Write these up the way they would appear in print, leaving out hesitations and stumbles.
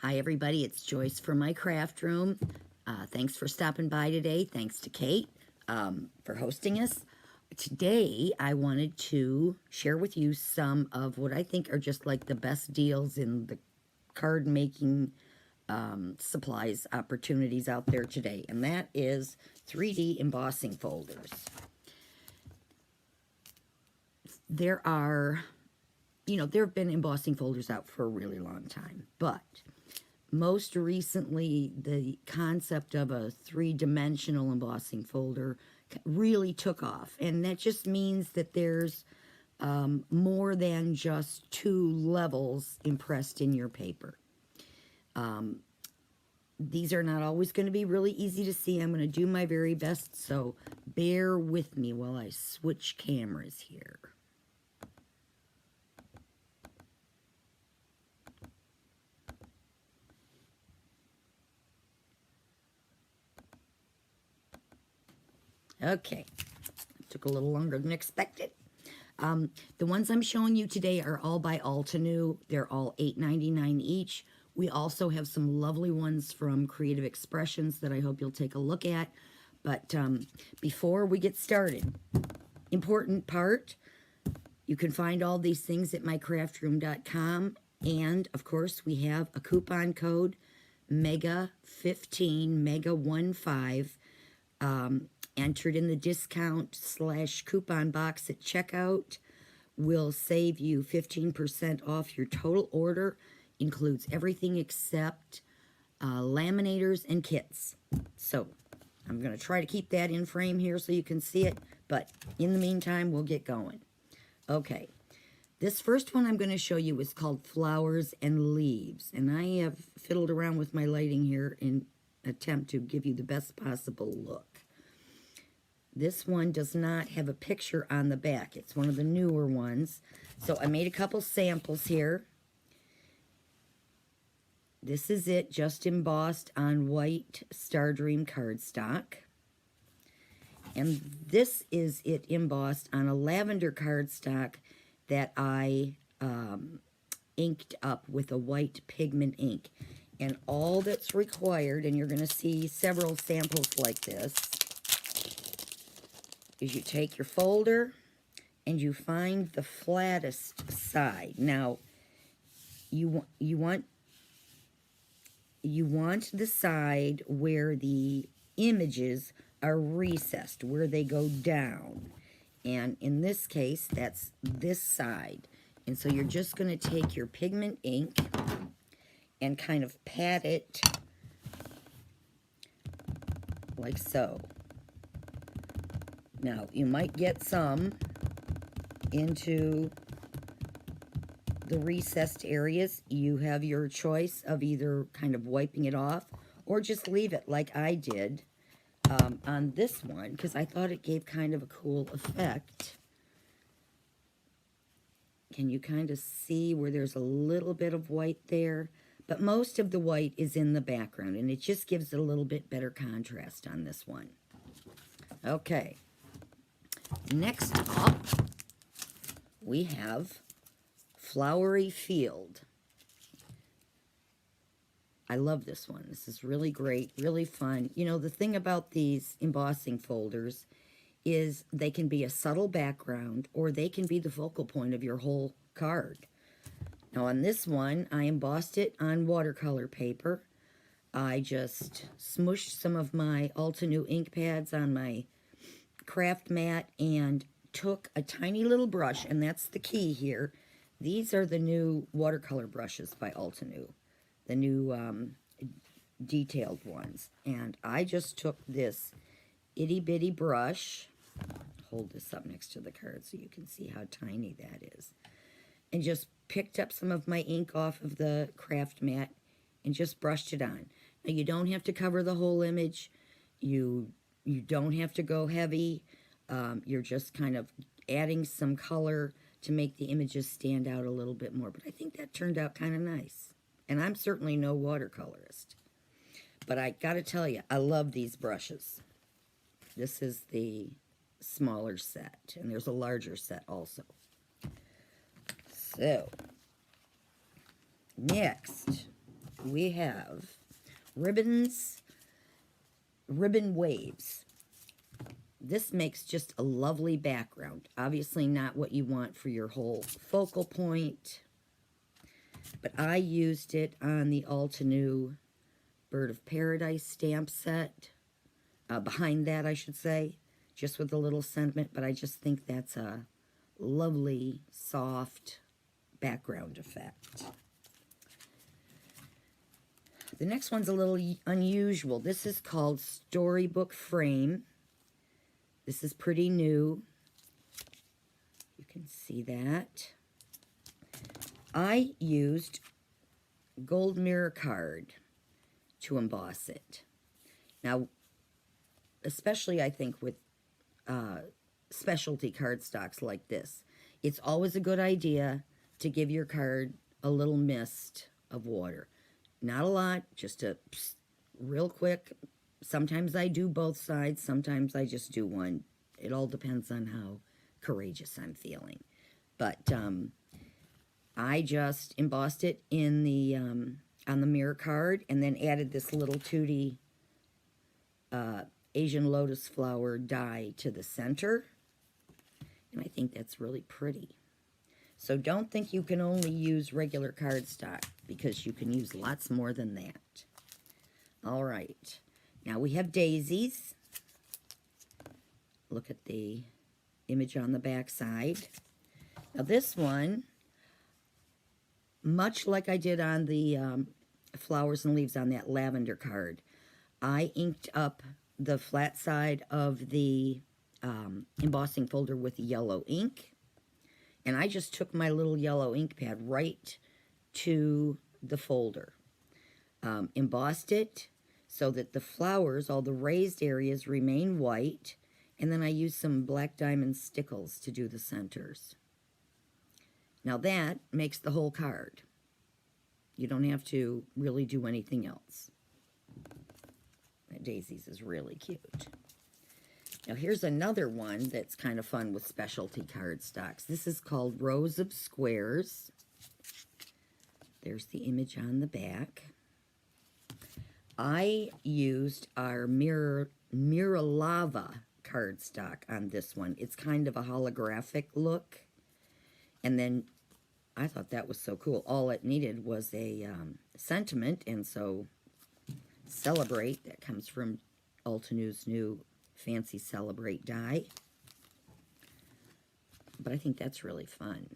Hi everybody, it's Joyce from my craft room. Thanks for stopping by today. Thanks to Kate for hosting us. Today I wanted to share with you some of what I think are just like the best deals in the card making supplies opportunities out there today, and that is 3D embossing folders. There have been embossing folders out for a really long time, but most recently, the concept of a three-dimensional embossing folder really took off. And that just means that there's more than just two levels impressed in your paper. These are not always going to be really easy to see. I'm going to do my very best, so bear with me while I switch cameras here. Okay, took a little longer than expected. The ones I'm showing you today are all by Altenew. They're all $8.99 each. We also have some lovely ones from Creative Expressions that I hope you'll take a look at. But before we get started, important part, you can find all these things at mycraftroom.com. And, of course, we have a coupon code, MEGA15, MEGA15, entered in the discount/coupon box at checkout. Will save you 15% off your total order. Includes everything except laminators and kits. So I'm going to try to keep that in frame here so you can see it, but in the meantime, we'll get going. Okay, this first one I'm going to show you is called Flowers and Leaves, and I have fiddled around with my lighting here in attempt to give you the best possible look. This one does not have a picture on the back. It's one of the newer ones. So I made a couple samples here. This is it, just embossed on white Stardream cardstock. And this is it embossed on a lavender cardstock that I inked up with a white pigment ink. And all that's required, and you're going to see several samples like this, is you take your folder and you find the flattest side. Now, you want the side where the images are recessed, where they go down. And in this case, that's this side. And so you're just going to take your pigment ink and kind of pat it like so. Now, you might get some into the recessed areas. You have your choice of either kind of wiping it off or just leave it like I did on this one, because I thought it gave kind of a cool effect. Can you kind of see where there's a little bit of white there? But most of the white is in the background, and it just gives it a little bit better contrast on this one. Okay. Next up, we have Flowery Field. I love this one. This is really great, really fun. You know, the thing about these embossing folders is they can be a subtle background or they can be the focal point of your whole card. Now on this one, I embossed it on watercolor paper. I just smushed some of my Altenew ink pads on my craft mat and took a tiny little brush, and that's the key here. These are the new watercolor brushes by Altenew, the new detailed ones. And I just took this itty bitty brush, hold this up next to the card so you can see how tiny that is, and just picked up some of my ink off of the craft mat and just brushed it on. Now you don't have to cover the whole image. You don't have to go heavy. You're just kind of adding some color to make the images stand out a little bit more. But I think that turned out kind of nice. And I'm certainly no watercolorist. But I got to tell you, I love these brushes. This is the smaller set. And there's a larger set also. So, next, we have ribbons, ribbon waves. This makes just a lovely background. Obviously not what you want for your whole focal point, but I used it on the Altenew Bird of Paradise stamp set. Behind that, I should say, just with a little sentiment, but I just think that's a lovely, soft background effect. The next one's a little unusual. This is called Storybook Frame. This is pretty new. You can see that. I used gold mirror card to emboss it. Now, especially I think with specialty cardstocks like this, it's always a good idea to give your card a little mist of water. Not a lot, just a real quick. Sometimes I do both sides, sometimes I just do one. It all depends on how courageous I'm feeling. But I just embossed it in the on the mirror card, and then added this little 2D Asian lotus flower die to the center. And I think that's really pretty. So don't think you can only use regular cardstock, because you can use lots more than that. All right. Now we have daisies. Look at the image on the back side. Now this one, much like I did on the flowers and leaves on that lavender card, I inked up the flat side of the embossing folder with yellow ink. And I just took my little yellow ink pad right to the folder. Embossed it so that the flowers, all the raised areas, remain white. And then I used some black diamond stickles to do the centers. Now that makes the whole card. You don't have to really do anything else. That Daisies is really cute. Now here's another one that's kind of fun with specialty cardstocks. This is called Rows of Squares. There's the image on the back. I used our Mirror Lava cardstock on this one. It's kind of a holographic look. And then I thought that was so cool. All it needed was a sentiment, and so Celebrate, that comes from Altenew's new fancy Celebrate die. But I think that's really fun.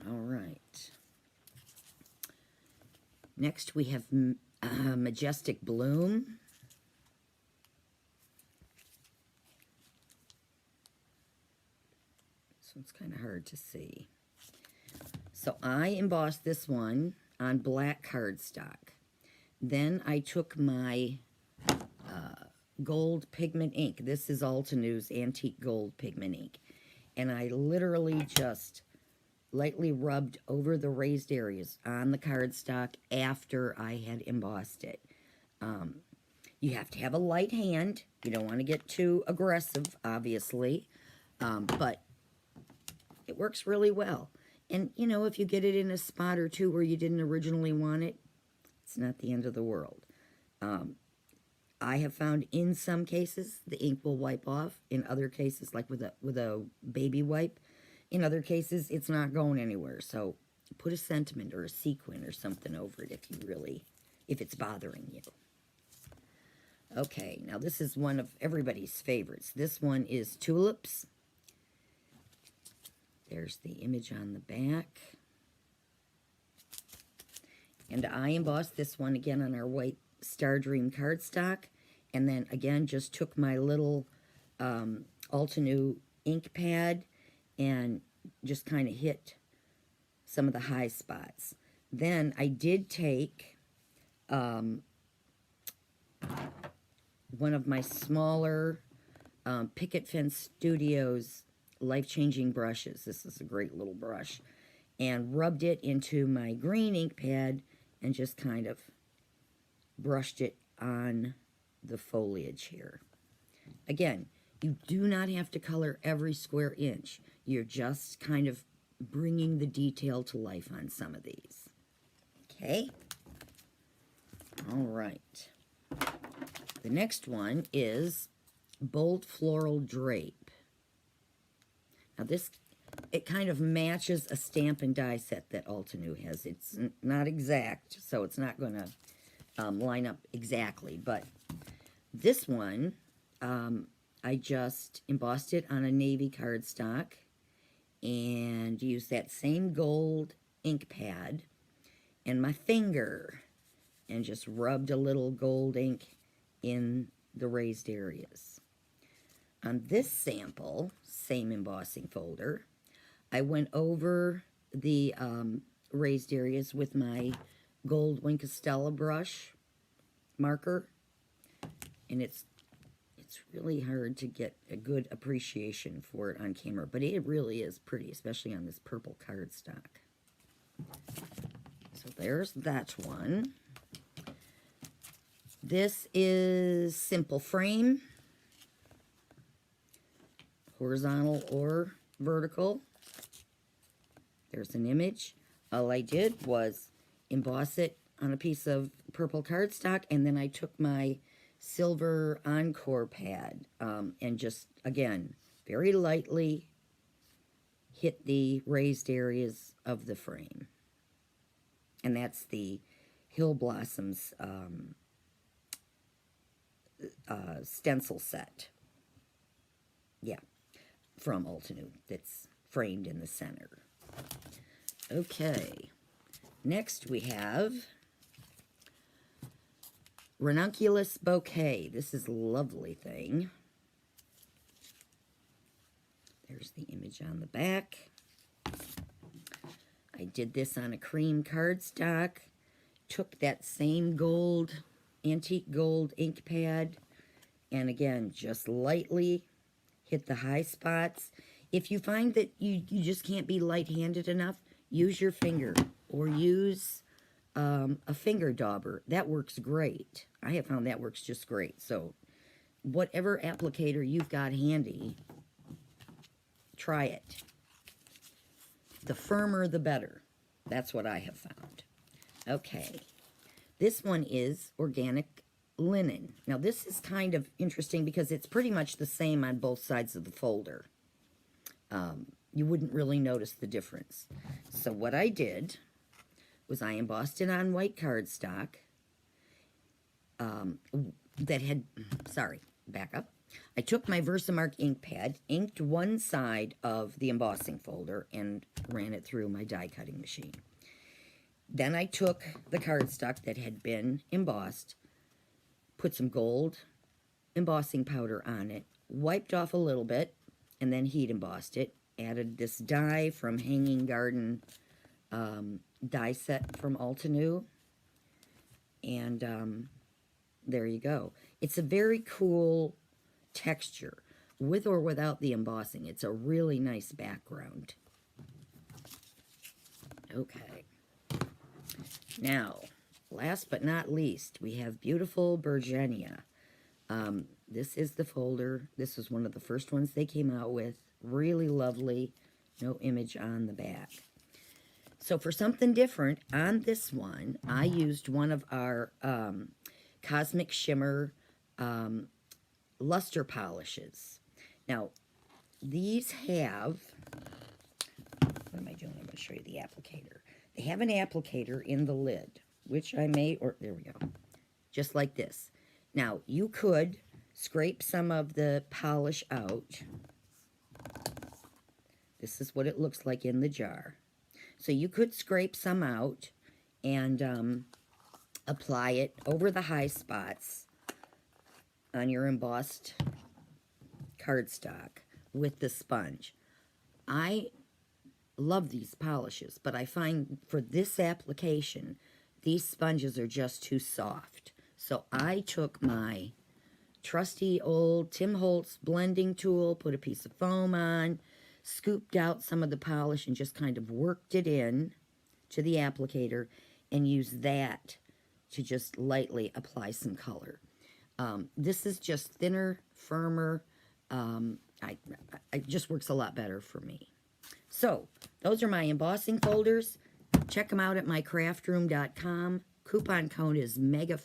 All right. Next we have Majestic Bloom. This one's kind of hard to see. So I embossed this one on black cardstock. Then I took my gold pigment ink. This is Altenew's Antique Gold Pigment Ink. And I literally just lightly rubbed over the raised areas on the cardstock after I had embossed it. You have to have a light hand. You don't want to get too aggressive, obviously. But it works really well. And, you know, if you get it in a spot or two where you didn't originally want it, it's not the end of the world. I have found in some cases the ink will wipe off. In other cases, like with a baby wipe, in other cases it's not going anywhere. So put a sentiment or a sequin or something over it if it's bothering you. Okay, now this is one of everybody's favorites. This one is Tulips. There's the image on the back. And I embossed this one again on our white Star Dream cardstock. And then again, just took my little Altenew ink pad and just kind of hit some of the high spots. Then I did take one of my smaller Picket Fence Studios life-changing brushes. This is a great little brush. And rubbed it into my green ink pad and just kind of brushed it on the foliage here. Again, you do not have to color every square inch. You're just kind of bringing the detail to life on some of these. Okay? All right. The next one is Bold Floral Drape. Now this, it kind of matches a stamp and die set that Altenew has. It's not exact, so it's not going to line up exactly, but this one, I just embossed it on a navy cardstock and used that same gold ink pad and my finger and just rubbed a little gold ink in the raised areas. On this sample, same embossing folder, I went over the raised areas with my gold Winkostella brush marker, and it's really hard to get a good appreciation for it on camera, but it really is pretty, especially on this purple cardstock. So there's that one. This is Simple Frame, horizontal or vertical. There's an image. All I did was emboss it on a piece of purple cardstock, and then I took my silver Encore pad and just, again, very lightly hit the raised areas of the frame. And that's the Hill Blossoms stencil set. Yeah, from Altenew, that's framed in the center. Okay, next we have Ranunculus Bouquet. This is a lovely thing. There's the image on the back. I did this on a cream cardstock. Took that same gold, antique gold ink pad, and again, just lightly hit the high spots. If you find that you just can't be light-handed enough, use your finger or use a finger dauber. That works great. I have found that works just great. So whatever applicator you've got handy, try it. The firmer, the better. That's what I have found. Okay. This one is Organic Linen. Now this is kind of interesting because it's pretty much the same on both sides of the folder. You wouldn't really notice the difference. So what I did was I embossed it on white cardstock that had, sorry, back up. I took my Versamark ink pad, inked one side of the embossing folder, and ran it through my die cutting machine. Then I took the cardstock that had been embossed, put some gold embossing powder on it, wiped off a little bit, and then heat embossed it. Added this die from Hanging Garden die set from Altenew, and there you go. It's a very cool texture with or without the embossing. It's a really nice background. Okay, now last but not least, we have Beautiful Bergenia. This is the folder. This was one of the first ones they came out with. Really lovely. No image on the back. So for something different, on this one, I used one of our Cosmic Shimmer luster polishes. Now, these have, what am I doing? I'm going to show you the applicator. They have an applicator in the lid, which I may, or there we go, just like this. Now, you could scrape some of the polish out. This is what it looks like in the jar. So you could scrape some out and apply it over the high spots on your embossed cardstock with the sponge. I love these polishes, but I find for this application, these sponges are just too soft. So I took my trusty old Tim Holtz blending tool, put a piece of foam on, scooped out some of the polish and just kind of worked it in to the applicator and used that to just lightly apply some color. This is just thinner, firmer. It just works a lot better for me. So those are my embossing folders. Check them out at mycraftroom.com. Coupon code is MEGA